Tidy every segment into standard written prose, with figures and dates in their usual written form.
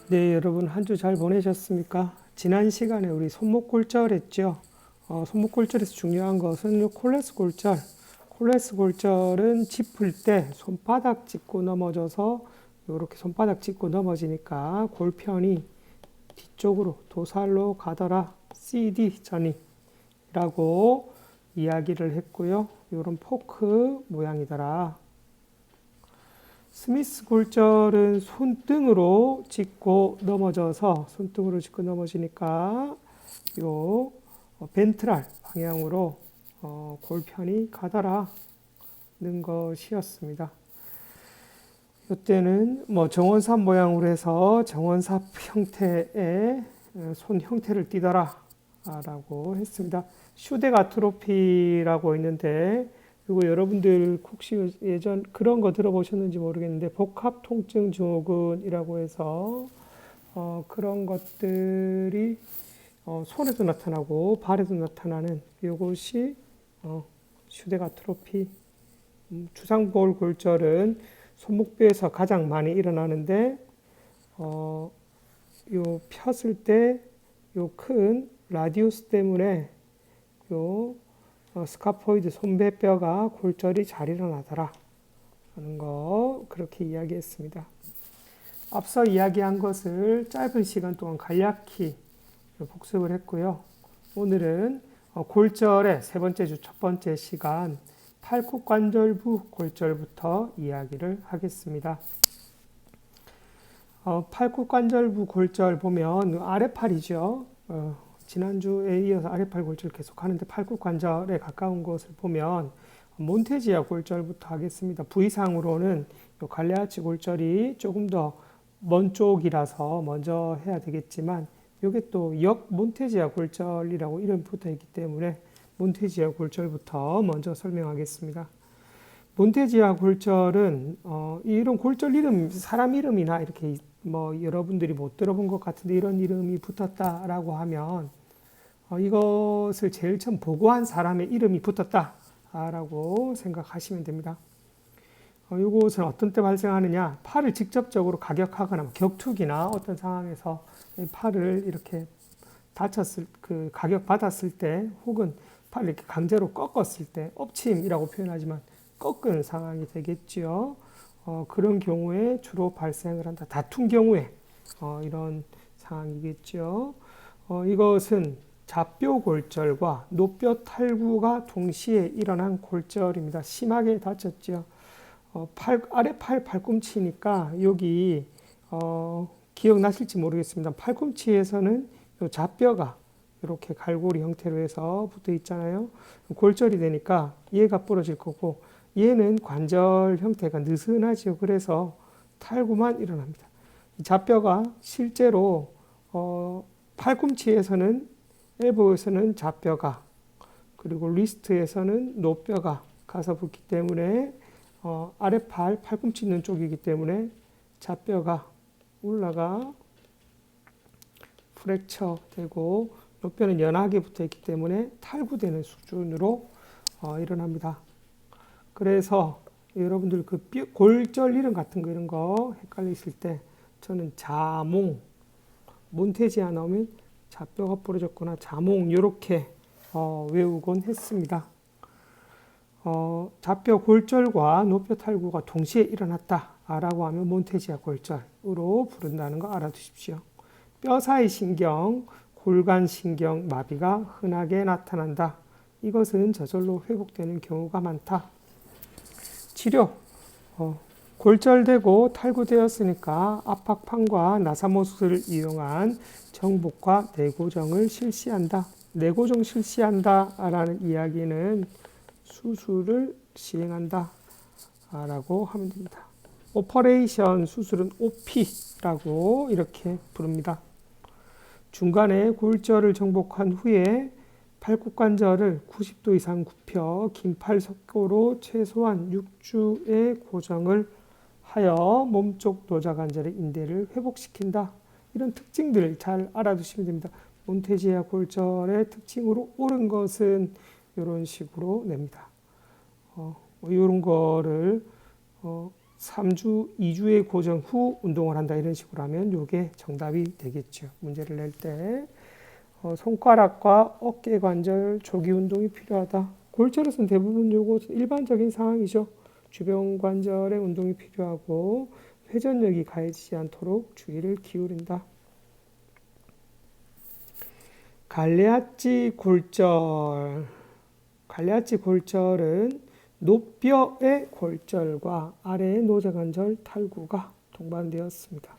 네, 여러분 한 주 잘 보내셨습니까? 지난 시간에 우리 손목 골절 했죠. 손목 골절에서 중요한 것은 요 콜레스 골절. 콜레스 골절은 짚을 때 손바닥 짚고 넘어져서 이렇게 손바닥 짚고 넘어지니까 골편이 뒤쪽으로 도살로 가더라. CD 전이라고 이야기를 했고요. 이런 포크 모양이더라. 스미스 골절은 손등으로 짚고 넘어져서 손등으로 짚고 넘어지니까 요 벤트랄 방향으로 골편이 가더라는 것이었습니다. 이때는 뭐 정원삽 모양으로 해서 정원삽 형태의 손 형태를 띠더라라고 했습니다. 슈덱 아트로피라고 있는데 이거 여러분들 혹시 예전 그런 거 들어보셨는지 모르겠는데 복합 통증 증후군이라고 해서 그런 것들이 손에도 나타나고 발에도 나타나는 이것이 슈덱 아트로피. 주상볼 골절은 손목뼈에서 가장 많이 일어나는데 요 폈을 때 요 큰 라디우스 때문에 요 스카포이드 손배뼈가 골절이 잘 일어나더라 하는 거 그렇게 이야기했습니다. 앞서 이야기한 것을 짧은 시간 동안 간략히 복습을 했고요. 오늘은 골절의 세 번째 주 첫 번째 시간 팔굽관절부 골절부터 이야기를 하겠습니다. 팔굽관절부 골절 보면 아랫팔이죠. 지난주에 이어서 아랫팔 골절 계속 하는데 팔굽관절에 가까운 것을 보면 몬테지아 골절부터 하겠습니다. 부위상으로는 갈레아치 골절이 조금 더 먼 쪽이라서 먼저 해야 되겠지만 이게 또 역 몬테지아 골절이라고 이름이 붙어 있기 때문에 몬테지아 골절부터 먼저 설명하겠습니다. 몬테지아 골절은 이런 골절 이름, 사람 이름이나 이렇게 뭐 여러분들이 못 들어본 것 같은데 이런 이름이 붙었다라고 하면 이것을 제일 처음 보고한 사람의 이름이 붙었다라고 생각하시면 됩니다. 이것은 어떤 때 발생하느냐? 팔을 직접적으로 가격하거나 격투기나 어떤 상황에서 팔을 이렇게 다쳤을 가격 받았을 때 혹은 팔을 이렇게 강제로 꺾었을 때 엎침이라고 표현하지만 꺾은 상황이 되겠지요. 그런 경우에 주로 발생을 한다. 다툰 경우에 이런 상황이겠죠. 이것은 좌뼈 골절과 노뼈 탈구가 동시에 일어난 골절입니다. 심하게 다쳤죠. 아래팔 팔꿈치니까 여기 기억나실지 모르겠습니다. 팔꿈치에서는 요 좌뼈가 이렇게 갈고리 형태로 해서 붙어 있잖아요. 골절이 되니까 얘가 부러질 거고 얘는 관절 형태가 느슨하죠. 그래서 탈구만 일어납니다. 좌뼈가 실제로 팔꿈치에서는 엘보에서는 좌뼈가 그리고 리스트에서는 노뼈가 가서 붙기 때문에 아랫팔 팔꿈치 있는 쪽이기 때문에 좌뼈가 올라가 프랙처 되고 노뼈는 연하게 붙어 있기 때문에 탈구되는 수준으로 일어납니다. 그래서 여러분들 그 골절 이름 같은 거 이런 거 헷갈리실 때 저는 자몽, 몬테지아 나오면 좌뼈가 부러졌거나 자몽 이렇게 외우곤 했습니다. 좌뼈 골절과 노뼈 탈구가 동시에 일어났다라고 하면 몬테지아 골절으로 부른다는 거 알아두십시오. 뼈 사이 신경, 골간 신경 마비가 흔하게 나타난다. 이것은 저절로 회복되는 경우가 많다. 치료. 골절되고 탈구되었으니까 압박판과 나사못을 이용한 정복과 내고정을 실시한다. 내고정 실시한다라는 이야기는 수술을 시행한다 라고 하면 됩니다. 오퍼레이션 수술은 OP라고 이렇게 부릅니다. 중간에 골절을 정복한 후에 팔굽관절을 90도 이상 굽혀 긴팔 석고로 최소한 6주의 고정을 하여 몸쪽 노자관절의 인대를 회복시킨다. 이런 특징들을 잘 알아두시면 됩니다. 몬테지아 골절의 특징으로 옳은 것은 이런 식으로 냅니다. 이런 거를 3주, 2주의 고정 후 운동을 한다 이런 식으로 하면 이게 정답이 되겠죠. 문제를 낼 때 손가락과 어깨 관절 조기 운동이 필요하다. 골절에서는 대부분 요거 일반적인 상황이죠. 주변 관절의 운동이 필요하고 회전력이 가해지지 않도록 주의를 기울인다. 갈레아치 골절. 갈레아치 골절은 노뼈의 골절과 아래의 노저관절 탈구가 동반되었습니다.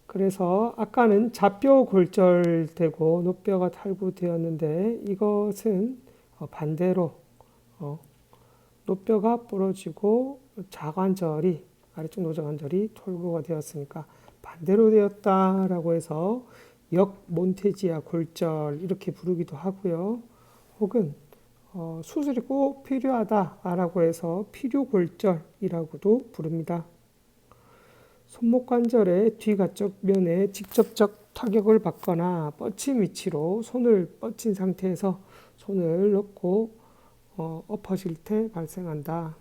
그래서 아까는 좌뼈 골절되고 노뼈가 탈구되었는데 이것은 반대로 노뼈가 부러지고 좌관절이 아래쪽 노저관절이 탈구가 되었으니까 반대로 되었다라고 해서 역몬테지아 골절 이렇게 부르기도 하고요. 혹은 수술이 꼭 필요하다라고 해서 필요골절이라고도 부릅니다. 손목 관절의 뒤가쪽 면에 직접적 타격을 받거나 뻗친 위치로 손을 뻗친 상태에서 손을 넣고 엎어질 때 발생한다.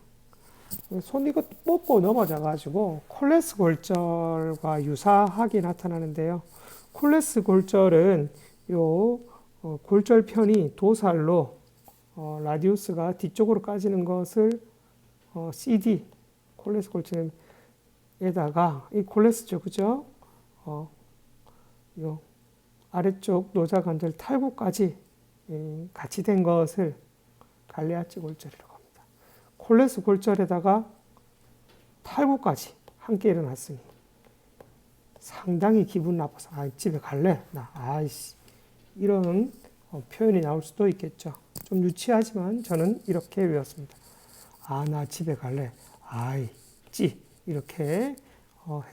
손 이거 뻗고 넘어져 가지고 콜레스 골절과 유사하게 나타나는데요. 콜레스 골절은 요 골절편이 도살로 라디우스가 뒤쪽으로 까지는 것을 CD 콜레스 골절에다가 이 콜레스죠, 그죠? 요 아래쪽 노자관절 탈구까지 같이 된 것을 갈레아치 골절이라고 합니다. 콜레스 골절에다가 탈구까지 함께 일어났으니 상당히 기분 나빠서 집에 갈래? 나 아이씨 이런 표현이 나올 수도 있겠죠. 좀 유치하지만 저는 이렇게 외웠습니다. 나 집에 갈래. 아이 찌 이렇게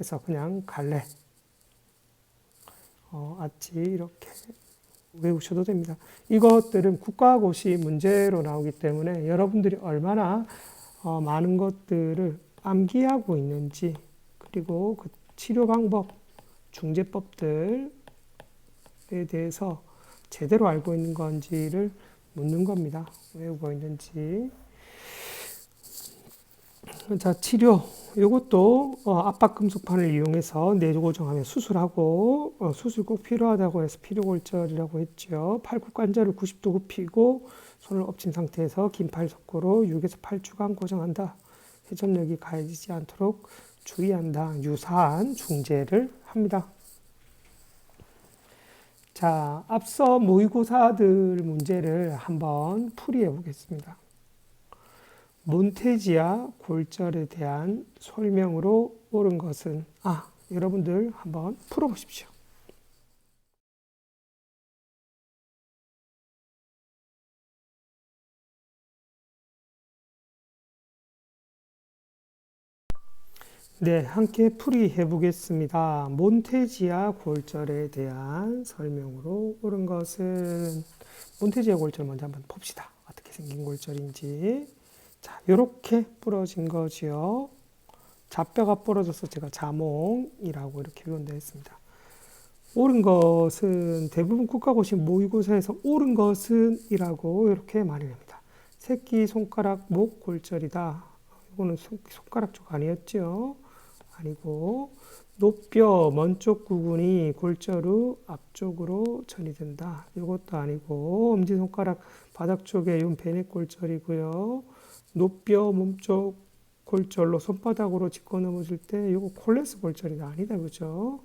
해서 그냥 갈래. 아찌 이렇게 외우셔도 됩니다. 이것들은 국가고시 문제로 나오기 때문에 여러분들이 얼마나 많은 것들을 암기하고 있는지 그리고 그 치료 방법, 중재법들에 대해서 제대로 알고 있는 건지를 묻는 겁니다. 외우고 있는지. 자, 치료. 이것도 압박금속판을 이용해서 내고정하면 수술하고 수술 꼭 필요하다고 해서 필요골절이라고 했죠. 팔굽관절을 90도 굽히고 손을 엎친 상태에서 긴 팔 속으로 6에서 8주간 고정한다. 회전력이 가해지지 않도록 주의한다. 유사한 중재를 합니다. 자, 앞서 모의고사들 문제를 한번 풀이해 보겠습니다. 몬테지아 골절에 대한 설명으로 옳은 것은 여러분들 한번 풀어보십시오. 네, 함께 풀이해 보겠습니다. 몬테지아 골절에 대한 설명으로 옳은 것은 몬테지아 골절 먼저 한번 봅시다. 어떻게 생긴 골절인지. 자, 요렇게 부러진 거지요. 좌뼈가 부러져서 제가 자몽이라고 이렇게 표현되어 있습니다. 옳은 것은 대부분 국가고시 모의고사에서 옳은 것은 이라고 이렇게 많이 냅니다. 새끼손가락 목 골절이다. 이거는 손가락 쪽 아니었죠. 아니고 노뼈 먼쪽 구근이 골절 후 앞쪽으로 전이된다. 이것도 아니고 엄지손가락 바닥 쪽에 이건 베넷골절이고요. 노뼈 몸쪽 골절로 손바닥으로 짚고 넘어질 때 이거 콜레스 골절이다. 아니다. 그죠?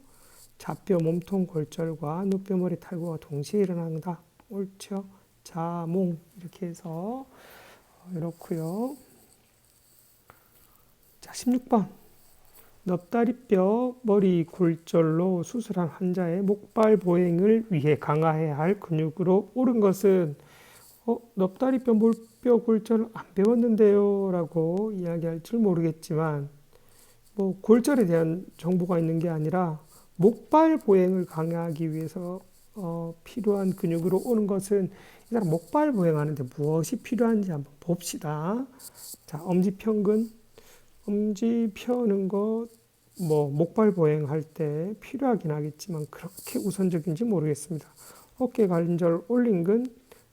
좌뼈 몸통 골절과 노뼈 머리 탈구가 동시에 일어난다. 옳죠? 자몽 이렇게 해서 이렇고요. 자, 16번. 넙다리뼈 머리 골절로 수술한 환자의 목발 보행을 위해 강화해야 할 근육으로 옳은 것은 넙다리뼈 몰뼈 골절 안 배웠는데요 라고 이야기할 줄 모르겠지만 골절에 대한 정보가 있는 게 아니라 목발 보행을 강화하기 위해서 필요한 근육으로 옳은 것은 이 사람 목발 보행하는데 무엇이 필요한지 한번 봅시다. 자, 엄지평근 엄지 펴는 것 목발 보행할 때 필요하긴 하겠지만 그렇게 우선적인지 모르겠습니다. 어깨 관절 올린 근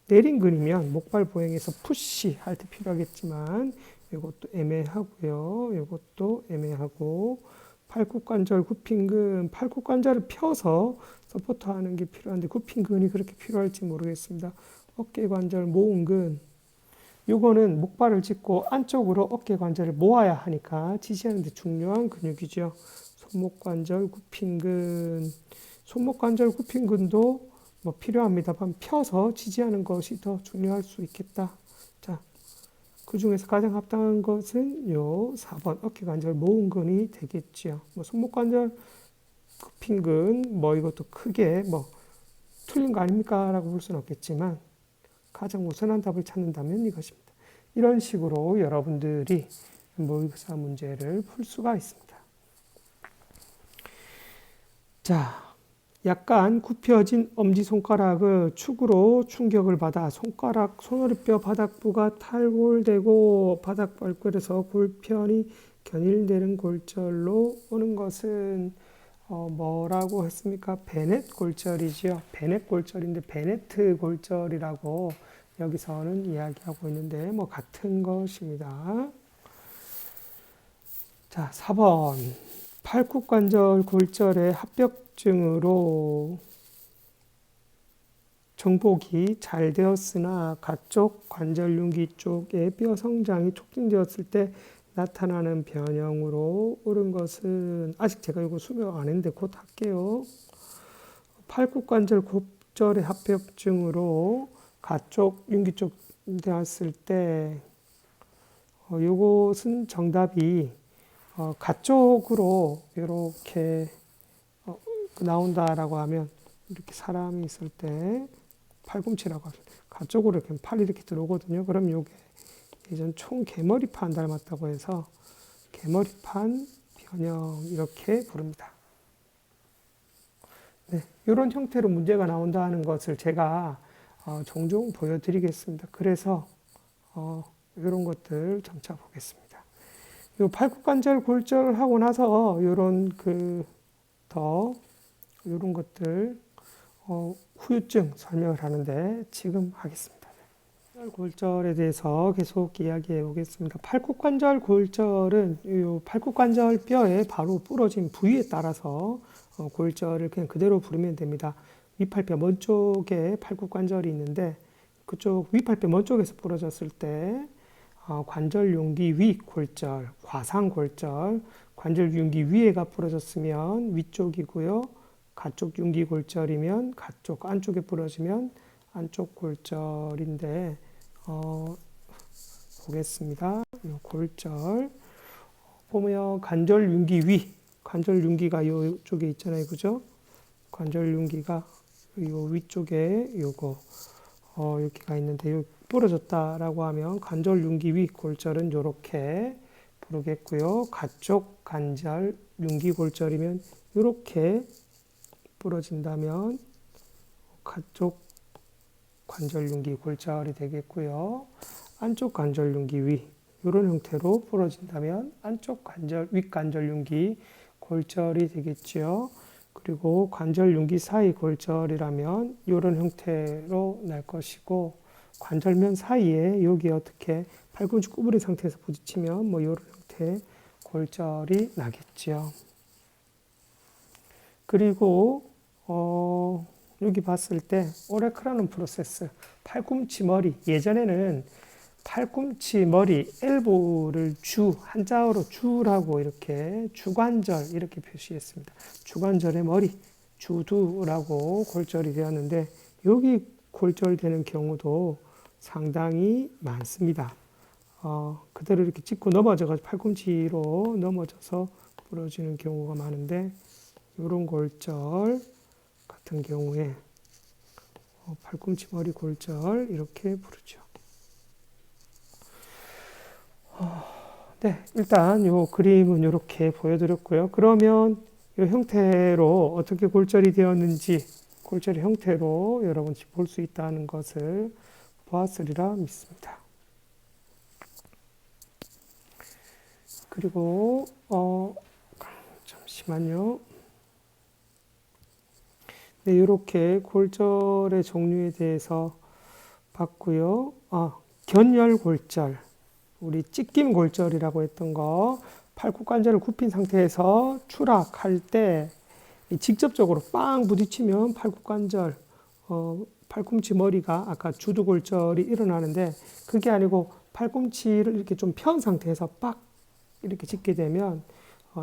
내린 근이면 목발 보행에서 푸시 할 때 필요하겠지만 이것도 애매하고요. 이것도 애매하고 팔굽관절 굽힌근, 팔굽관절을 펴서 서포트하는 게 필요한데 굽힌근이 그렇게 필요할지 모르겠습니다. 어깨관절 모음근, 요거는 목발을 짚고 안쪽으로 어깨관절을 모아야 하니까 지지하는 데 중요한 근육이죠. 손목관절 굽힌근, 손목관절 굽힌근도 뭐 필요합니다만 펴서 지지하는 것이 더 중요할 수 있겠다. 자, 그 중에서 가장 합당한 것은 요 4번 어깨관절 모음근이 되겠지요. 뭐 손목관절 굽힌근 뭐 이것도 크게 뭐 틀린 거 아닙니까? 라고 볼 수는 없겠지만 가장 우선한 답을 찾는다면 이것입니다. 이런 식으로 여러분들이 모의고사 문제를 풀 수가 있습니다. 자, 약간 굽혀진 엄지손가락을 축으로 충격을 받아 손가락, 손허리뼈 바닥부가 탈골되고 바닥 발골에서 골편이 견일되는 골절로 오는 것은 뭐라고 했습니까? 베넷 골절이지요. 베넷 골절인데 베네트 골절이라고 여기서는 이야기하고 있는데 뭐 같은 것입니다. 자, 4번 팔굽관절 골절의 합병증으로 정복이 잘 되었으나 가쪽 관절윤기 쪽의 뼈 성장이 촉진되었을 때 나타나는 변형으로 옳은 것은 아직 제가 이거 수명 안 했는데 곧 할게요. 팔굽관절 골절의 합병증으로 가쪽 윤기 쪽 되었을 때 요것은 정답이 가쪽으로 이렇게 나온다라고 하면 이렇게 사람이 있을 때 팔꿈치라고 하죠. 가쪽으로 이렇게 팔이 이렇게 들어오거든요. 그럼 요게 예전 총 개머리판 닮았다고 해서 개머리판 변형 이렇게 부릅니다. 네, 이런 형태로 문제가 나온다는 것을 제가 종종 보여드리겠습니다. 그래서 이런 것들 점차 보겠습니다. 요 팔굽관절 골절을 하고 나서 요런 요런 것들 후유증 설명을 하는데 지금 하겠습니다. 골절에 대해서 계속 이야기해 보겠습니다. 팔굽관절 골절은 요 팔굽관절 뼈에 바로 부러진 부위에 따라서 골절을 그냥 그대로 부르면 됩니다. 위팔뼈 먼 쪽에 팔굽관절이 있는데 그쪽 위팔뼈 먼 쪽에서 부러졌을 때 관절용기 위 골절, 과상골절, 관절용기 위에가 부러졌으면 위쪽이고요. 가쪽 윤기 골절이면 가쪽 안쪽에 부러지면 안쪽 골절인데 보겠습니다. 골절 보면 관절윤기 위, 관절윤기가 이쪽에 있잖아요, 그죠? 관절윤기가 요 위쪽에 요거 여기가 있는데 요 부러졌다라고 하면 관절윤기 위 골절은 이렇게 부르겠고요. 가쪽 관절 윤기 골절이면 이렇게 부러진다면 가쪽 관절윤기 골절이 되겠고요. 안쪽 관절윤기 위 이런 형태로 부러진다면 안쪽 관절 윗관절윤기 골절이 되겠지요. 그리고 관절윤기 사이 골절이라면 이런 형태로 날 것이고 관절면 사이에 여기 어떻게 팔꿈치 구부린 상태에서 부딪히면 뭐 이런 형태의 골절이 나겠지요. 그리고 여기 봤을 때 오레크라는 프로세스, 팔꿈치 머리, 예전에는 팔꿈치 머리, 엘보를 한자어로 주라고 이렇게 주관절 이렇게 표시했습니다. 주관절의 머리, 주두라고 골절이 되었는데 여기 골절되는 경우도 상당히 많습니다. 그대로 이렇게 짚고 넘어져가지고 팔꿈치로 넘어져서 부러지는 경우가 많은데 이런 골절 같은 경우에 팔꿈치 머리 골절 이렇게 부르죠. 네, 일단 요 그림은 이렇게 보여드렸고요. 그러면 이 형태로 어떻게 골절이 되었는지 골절의 형태로 여러분이 볼 수 있다는 것을 보았으리라 믿습니다. 그리고 잠시만요. 네, 이렇게 골절의 종류에 대해서 봤고요. 견열골절, 우리 찢김 골절이라고 했던 거, 팔굽관절을 굽힌 상태에서 추락할 때 직접적으로 빵 부딪히면 팔굽관절, 팔꿈치 머리가 아까 주두골절이 일어나는데, 그게 아니고 팔꿈치를 이렇게 좀 편 상태에서 빡 이렇게 짚게 되면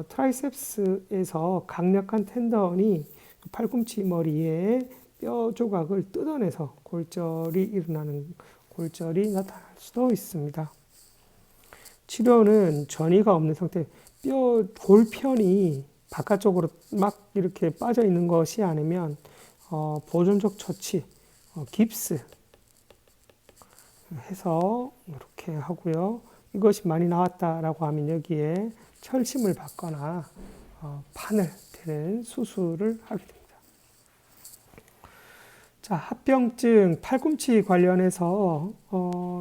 트라이셉스에서 강력한 텐던이 팔꿈치 머리에 뼈 조각을 뜯어내서 골절이 나타날 수도 있습니다. 치료는 전이가 없는 상태, 뼈 골편이 바깥쪽으로 막 이렇게 빠져 있는 것이 아니면 보존적 처치, 깁스 해서 이렇게 하고요. 이것이 많이 나왔다라고 하면 여기에 철심을 받거나 판을 대는 수술을 하게 됩니다. 자, 합병증, 팔꿈치 관련해서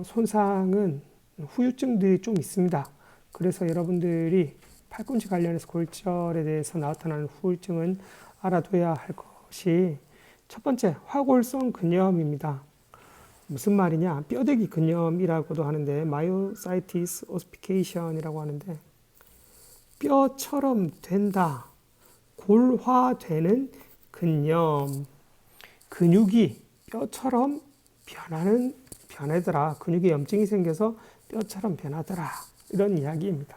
손상은 후유증들이 좀 있습니다. 그래서 여러분들이 팔꿈치 관련해서 골절에 대해서 나타나는 후유증은 알아둬야 할 것이, 첫 번째, 화골성 근염입니다. 무슨 말이냐? 뼈대기 근염이라고도 하는데, 마이오사이티스 오스피케이션이라고 하는데, 뼈처럼 된다, 골화되는 근염, 근육이 뼈처럼 변하더라, 근육에 염증이 생겨서 뼈처럼 변하더라, 이런 이야기입니다.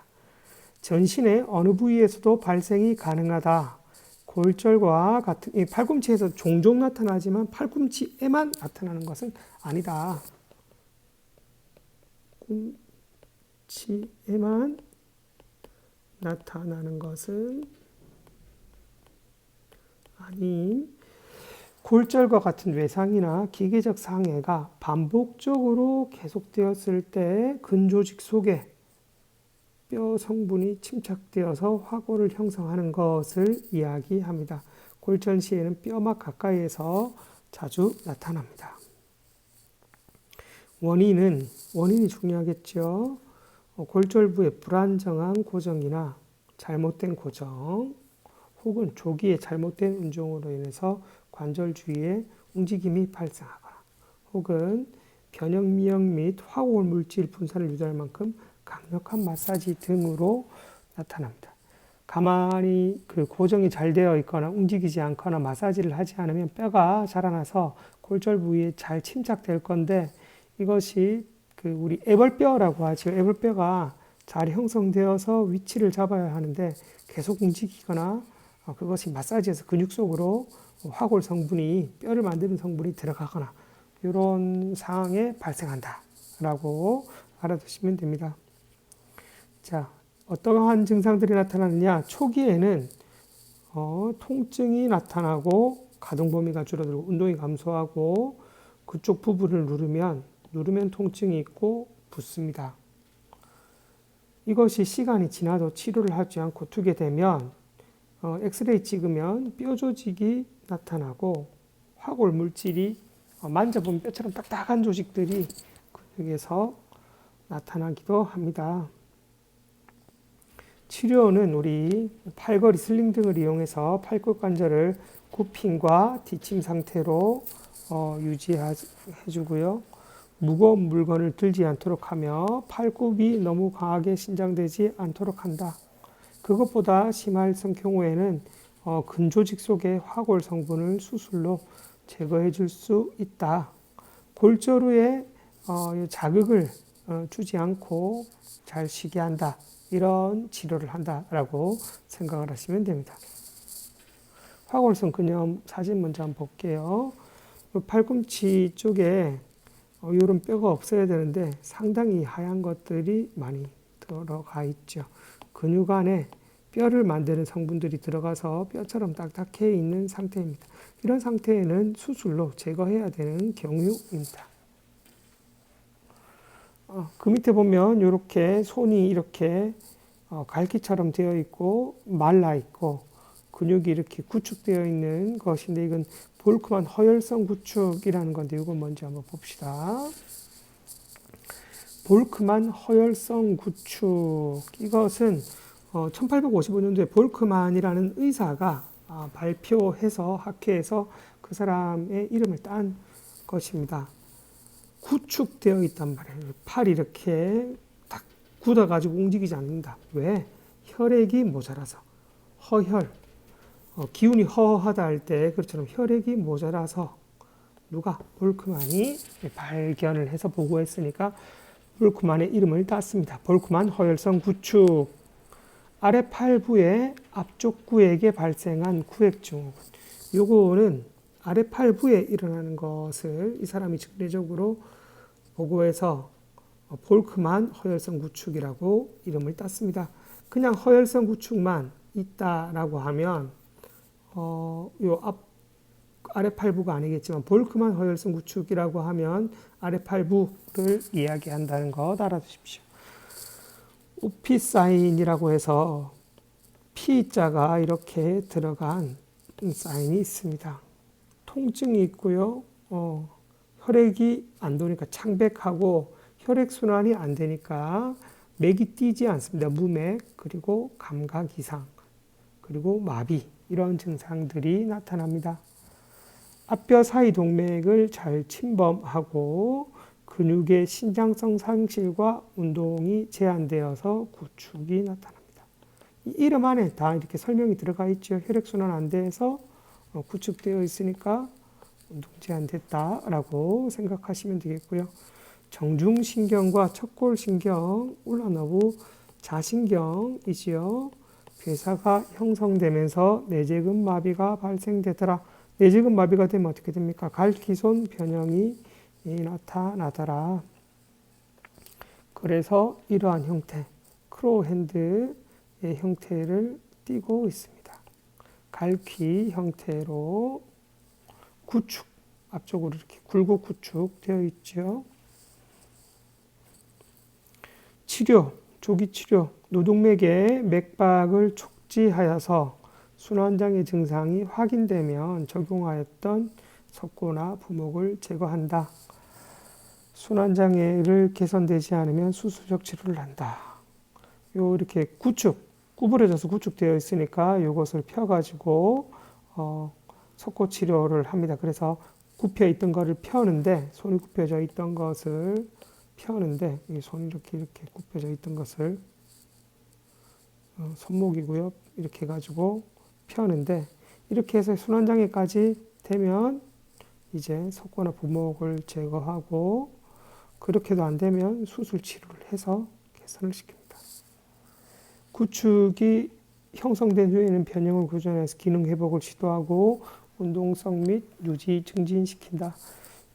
전신의 어느 부위에서도 발생이 가능하다. 골절과 같은, 팔꿈치에서 종종 나타나지만 팔꿈치에만 나타나는 것은 아니다. 팔꿈치에만 나타나는 것은 아닌, 골절과 같은 외상이나 기계적 상해가 반복적으로 계속되었을 때 근조직 속에 뼈 성분이 침착되어서 화골을 형성하는 것을 이야기합니다. 골절 시에는 뼈막 가까이에서 자주 나타납니다. 원인이 중요하겠죠. 골절부의 불안정한 고정이나 잘못된 고정, 혹은 조기에 잘못된 운동으로 인해서 관절 주위에 움직임이 발생하거나, 혹은 변형미역 및 화골 물질 분산을 유도할 만큼 강력한 마사지 등으로 나타납니다. 가만히 그 고정이 잘 되어 있거나 움직이지 않거나 마사지를 하지 않으면 뼈가 자라나서 골절 부위에 잘 침착될 건데, 이것이 우리 애벌뼈라고 하죠. 애벌뼈가 잘 형성되어서 위치를 잡아야 하는데 계속 움직이거나, 그것이 마사지에서 근육 속으로 화골 성분이, 뼈를 만드는 성분이 들어가거나, 이런 상황에 발생한다 라고 알아두시면 됩니다. 자, 어떠한 증상들이 나타나느냐? 초기에는 통증이 나타나고 가동 범위가 줄어들고 운동이 감소하고, 그쪽 부분을 누르면 통증이 있고 붓습니다. 이것이 시간이 지나도 치료를 하지 않고 두게 되면 엑스레이 찍으면 뼈 조직이 나타나고 화골 물질이, 만져보면 뼈처럼 딱딱한 조직들이 근육에서 나타나기도 합니다. 치료는 우리 팔걸이 슬링 등을 이용해서 팔굽관절을 굽힘과 뒷침 상태로 유지해주고요. 무거운 물건을 들지 않도록 하며 팔굽이 너무 강하게 신장되지 않도록 한다. 그것보다 심할 경우에는 근조직 속의 화골 성분을 수술로 제거해 줄 수 있다. 골절 후에 자극을 주지 않고 잘 쉬게 한다. 이런 치료를 한다라고 생각을 하시면 됩니다. 화골성 근염 사진 먼저 한번 볼게요. 팔꿈치 쪽에 이런 뼈가 없어야 되는데 상당히 하얀 것들이 많이 들어가 있죠. 근육 안에 뼈를 만드는 성분들이 들어가서 뼈처럼 딱딱해 있는 상태입니다. 이런 상태에는 수술로 제거해야 되는 경우입니다. 그 밑에 보면 이렇게 손이 이렇게 갈기처럼 되어 있고 말라 있고 근육이 이렇게 구축되어 있는 것인데, 이건 볼크만 허혈성 구축이라는 건데, 이거 먼저 한번 봅시다. 볼크만 허혈성 구축, 이것은 1855년도에 볼크만이라는 의사가 발표해서 학회에서 그 사람의 이름을 딴 것입니다. 구축되어 있단 말이에요. 팔이 이렇게 딱 굳어가지고 움직이지 않는다. 왜? 혈액이 모자라서. 허혈. 기운이 허하다 할 때 그렇처럼 혈액이 모자라서 누가? 볼크만이 발견을 해서 보고했으니까 볼크만의 이름을 땄습니다. 볼크만 허혈성 구축. 아래 팔부의 앞쪽 구액에 발생한 구액증후군. 요거는 아래 팔부에 일어나는 것을 이 사람이 즉내적으로 보고해서 볼크만 허혈성 구축이라고 이름을 땄습니다. 그냥 허혈성 구축만 있다라고 하면 아래 팔부가 아니겠지만 볼크만 허혈성 구축이라고 하면 아래 팔부를 이야기한다는 것 알아두십시오. 오피사인이라고 해서 P자가 이렇게 들어간 사인이 있습니다. 통증이 있고요. 혈액이 안 도니까 창백하고 혈액순환이 안 되니까 맥이 뛰지 않습니다. 무맥, 그리고 감각 이상, 그리고 마비 이런 증상들이 나타납니다. 앞뼈 사이 동맥을 잘 침범하고 근육의 신장성 상실과 운동이 제한되어서 구축이 나타납니다. 이 이름 안에 다 이렇게 설명이 들어가 있죠. 혈액순환 안 돼서 구축되어 있으니까 운동 제한됐다라고 생각하시면 되겠고요. 정중신경과 척골신경, 울나노부 자신경이지요. 괴사가 형성되면서 내재근 마비가 발생되더라. 내재근 마비가 되면 어떻게 됩니까? 갈기손 변형이 나타나더라. 그래서 이러한 형태, 크로핸드의 형태를 띠고 있습니다. 갈퀴 형태로 구축, 앞쪽으로 이렇게 굴곡 구축되어 있죠. 치료, 조기 치료, 노동맥의 맥박을 촉지하여서 순환장애 증상이 확인되면 적용하였던 석고나 부목을 제거한다. 순환장애를 개선되지 않으면 수술적 치료를 한다. 요 이렇게 구축, 구부러져서 구축되어 있으니까 이것을 펴가지고 석고 치료를 합니다. 그래서 굽혀 있던 것을 펴는데, 손이 굽혀져 있던 것을 펴는데, 이 손이 이렇게 굽혀져 있던 것을 손목이고요. 이렇게 해가지고 펴는데, 이렇게 해서 순환장애까지 되면 이제 석고나 부목을 제거하고, 그렇게도 안 되면 수술 치료를 해서 개선을 시킵니다. 구축이 형성된 후에는 변형을 교전해서 기능 회복을 시도하고 운동성 및 유지 증진시킨다.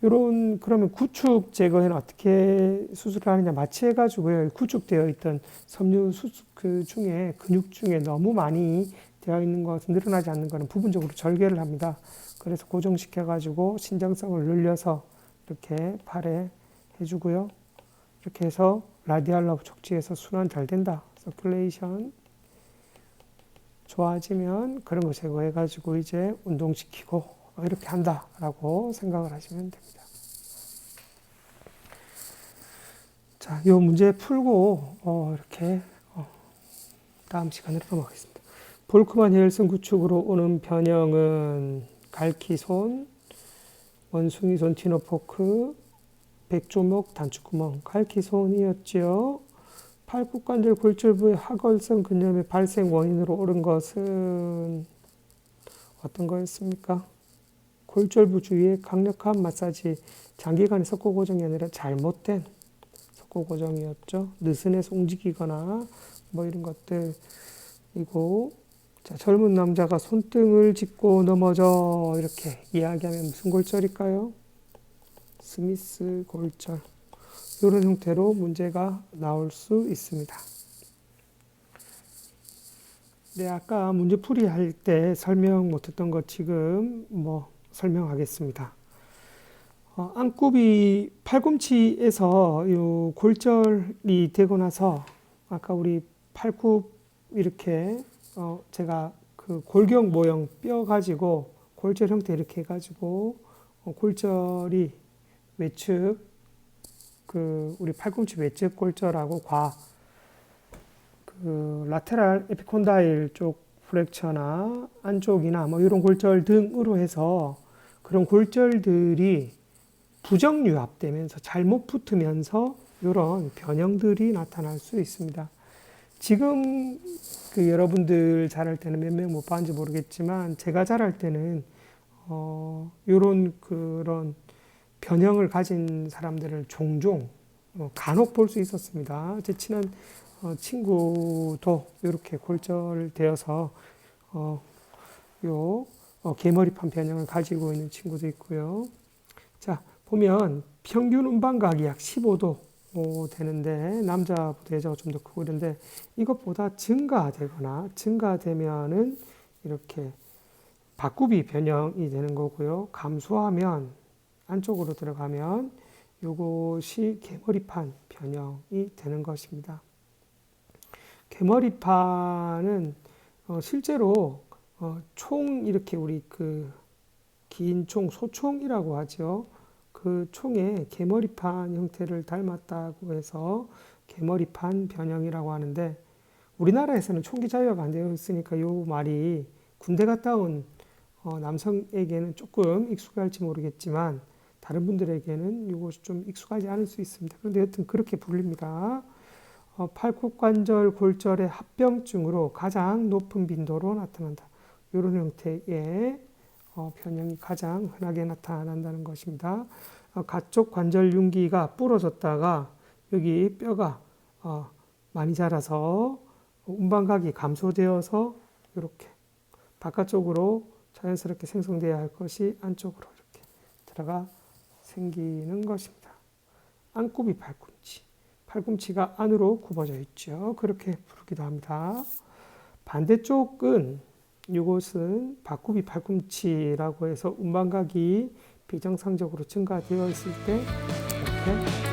그러면 구축 제거에는 어떻게 수술을 하느냐, 마취해가지고요. 구축되어 있던 섬유 그 중에, 근육 중에 너무 많이 되어 있는 것은, 늘어나지 않는 것은 부분적으로 절개를 합니다. 그래서 고정시켜가지고 신장성을 늘려서 이렇게 팔에 해주고요. 이렇게 해서 라디알 러브 척지에서 순환 잘 된다. 서큘레이션 좋아지면 그런 거 제거해가지고 이제 운동시키고 이렇게 한다라고 생각을 하시면 됩니다. 자, 이 문제 풀고 이렇게 다음 시간으로 넘어가겠습니다. 볼크만 혈성 구축으로 오는 변형은 갈키손, 원숭이손 티노포크, 백조목 단축구멍, 갈키손이었죠. 팔굽관절 골절부의 하골성 근염의 발생 원인으로 옳은 것은 어떤 거였습니까? 골절부 주위의 강력한 마사지, 장기간의 석고 고정이 아니라 잘못된 석고 고정이었죠. 느슨해서 움직이거나 뭐 이런 것들이고, 자, 젊은 남자가 손등을 짚고 넘어져 이렇게 이야기하면 무슨 골절일까요? 스미스 골절. 이런 형태로 문제가 나올 수 있습니다. 네, 아까 문제풀이 할 때 설명 못했던 것 지금 설명하겠습니다. 안굽이 팔꿈치에서 요 골절이 되고 나서 아까 우리 팔굽 이렇게 제가 그 골격 모형 뼈 가지고 골절 형태 이렇게 해가지고 골절이 외측 우리 팔꿈치 외측 골절하고 라테랄 에피콘다일 쪽 프랙처나 안쪽이나 뭐 이런 골절 등으로 해서 그런 골절들이 부정유합되면서 잘못 붙으면서 이런 변형들이 나타날 수 있습니다. 지금 그 여러분들 자랄 때는 몇 명 못 봤는지 모르겠지만 제가 자랄 때는 이런 그런 변형을 가진 사람들을 종종 간혹 볼 수 있었습니다. 제 친한 친구도 이렇게 골절되어서 개머리판 변형을 가지고 있는 친구도 있고요. 자, 보면 평균 음방각이 약 15도 되는데 남자보다 여자가 좀 더 크고 그런데 이것보다 증가되면은 이렇게 박구비 변형이 되는 거고요. 감소하면 안쪽으로 들어가면 이것이 개머리판 변형이 되는 것입니다. 개머리판은 실제로 총 이렇게 우리 그 긴 총, 소총이라고 하죠. 그 총의 개머리판 형태를 닮았다고 해서 개머리판 변형이라고 하는데 우리나라에서는 총기 자유화가 안 되어 있으니까 이 말이 군대 갔다 온 남성에게는 조금 익숙할지 모르겠지만 다른 분들에게는 이것이 좀 익숙하지 않을 수 있습니다. 그런데 여튼 그렇게 불립니다. 팔굽관절 골절의 합병증으로 가장 높은 빈도로 나타난다. 이런 형태의 변형이 가장 흔하게 나타난다는 것입니다. 가쪽 관절 융기가 부러졌다가 여기 뼈가 많이 자라서 음방각이 감소되어서 이렇게 바깥쪽으로 자연스럽게 생성되어야 할 것이 안쪽으로 이렇게 들어가 생기는 것입니다. 안굽이 팔꿈치. 팔꿈치가 안으로 굽어져 있죠. 그렇게 부르기도 합니다. 반대쪽은 이것은 박구비 팔꿈치라고 해서 음방각이 비정상적으로 증가되어 있을 때 이렇게